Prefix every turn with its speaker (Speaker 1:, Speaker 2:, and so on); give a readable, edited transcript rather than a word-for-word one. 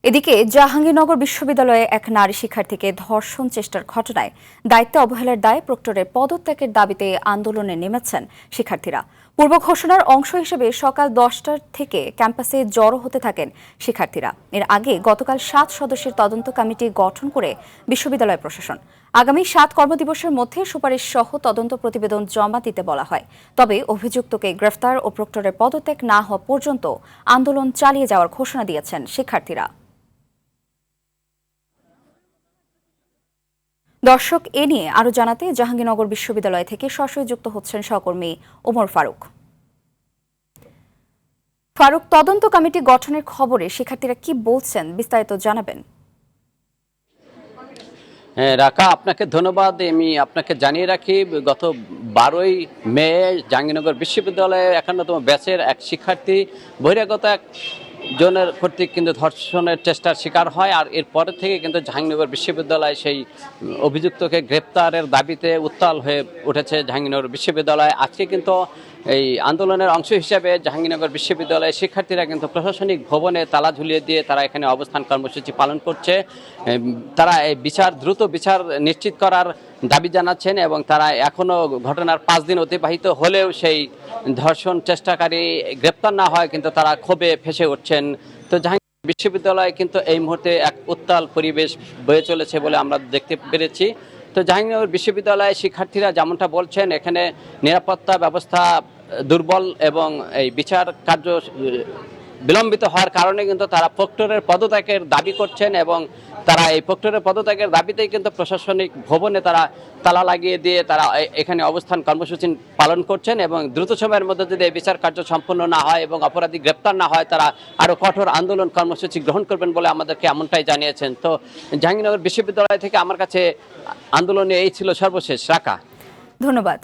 Speaker 1: এদিকে জাহাঙ্গীরনগর বিশ্ববিদ্যালয়ে এক নারী শিক্ষার্থীকে ধর্ষণ চেষ্টার ঘটনায় দায়িত্বে অবহেলার দায়ে প্রক্টরের পদত্যাগের দাবিতে আন্দোলনে নেমেছেন শিক্ষার্থীরা। পূর্ব ঘোষণার অংশ হিসেবে সকাল 10টা থেকে ক্যাম্পাসে জড়ো হতে থাকেন শিক্ষার্থীরা। এর আগে গতকাল 7 সদস্যের তদন্ত কমিটি গঠন করে বিশ্ববিদ্যালয় প্রশাসন আগামী 7 কর্মদিবসের মধ্যে সুপারিশ সহ তদন্ত প্রতিবেদন জমা দিতে বলা হয়। তবে অভিযুক্তকে গ্রেফতার ও প্রক্টরের পদত্যাগ না হওয়া পর্যন্ত আন্দোলন চালিয়ে যাওয়ার ঘোষণা দিয়েছেন শিক্ষার্থীরা। দর্শক, এ নিয়ে আরো জানাতে জাহাঙ্গীরনগর বিশ্ববিদ্যালয় থেকে সরাসরি যুক্ত হচ্ছেন সহকর্মী ওমর ফারুক। ফারুক, তদন্ত কমিটি গঠনের খবরে শিক্ষার্থীরা কি বলছেন বিস্তারিত জানাবেন।
Speaker 2: রাকা, আপনাকে ধন্যবাদ। আমি আপনাকে জানিয়ে রাখি, গত 12ই মে জাহাঙ্গীরনগর বিশ্ববিদ্যালয়ের 51তম ব্যাচের এক শিক্ষার্থী বহিরাগত এক জনের কর্তৃক কিন্তু ধর্ষণের চেষ্টার শিকার হয়। আর এরপরে থেকে কিন্তু জাহাঙ্গীরনগর বিশ্ববিদ্যালয় সেই অভিযুক্তকে গ্রেপ্তারের দাবিতে উত্তাল হয়ে উঠেছে জাহাঙ্গীরনগর বিশ্ববিদ্যালয়। আজকে কিন্তু এই আন্দোলনের অংশ হিসেবে জাহাঙ্গীরনগর বিশ্ববিদ্যালয়ের শিক্ষার্থীরা কিন্তু প্রশাসনিক ভবনে তালা ঝুলিয়ে দিয়ে তারা এখানে অবস্থান কর্মসূচি পালন করছে। তারা এই দ্রুত বিচার নিশ্চিত করার দাবি জানাচ্ছেন এবং তারা এখনও ঘটনার 5 দিন অতিবাহিত হলেও সেই ধর্ষণ চেষ্টাকারী গ্রেপ্তার না হয় কিন্তু তারা ক্ষোভে ফেঁসে উঠছেন। তো জাহাঙ্গীরনগর বিশ্ববিদ্যালয়ে কিন্তু এই মুহূর্তে এক উত্তাল পরিবেশ বয়ে চলেছে বলে আমরা দেখতে পেরেছি। তো জাহাঙ্গীরনগর বিশ্ববিদ্যালয়ের শিক্ষার্থীরা যেমনটা বলছেন, এখানে নিরাপত্তা ব্যবস্থা দুর্বল এবং এই বিচার কার্য বিলম্বিত হওয়ার কারণে কিন্তু তারা প্রক্টরের পদত্যাগের দাবি করছেন এবং তারা এই প্রক্টরের পদত্যাগের দাবিতেই কিন্তু প্রশাসনিক ভবনে তারা তালা লাগিয়ে দিয়ে তারা এখানে অবস্থান কর্মসূচি পালন করছেন এবং দ্রুত সময়ের মধ্যে যদি এই বিচার কার্য সম্পন্ন না হয় এবং অপরাধী গ্রেপ্তার না হয় তারা আরও কঠোর আন্দোলন কর্মসূচি গ্রহণ করবেন বলে আমাদেরকে এমনটাই জানিয়েছেন। তো জাহাঙ্গীরনগর বিশ্ববিদ্যালয় থেকে আমার কাছে আন্দোলনে এই ছিল সর্বশেষ। রাকা,
Speaker 1: ধন্যবাদ।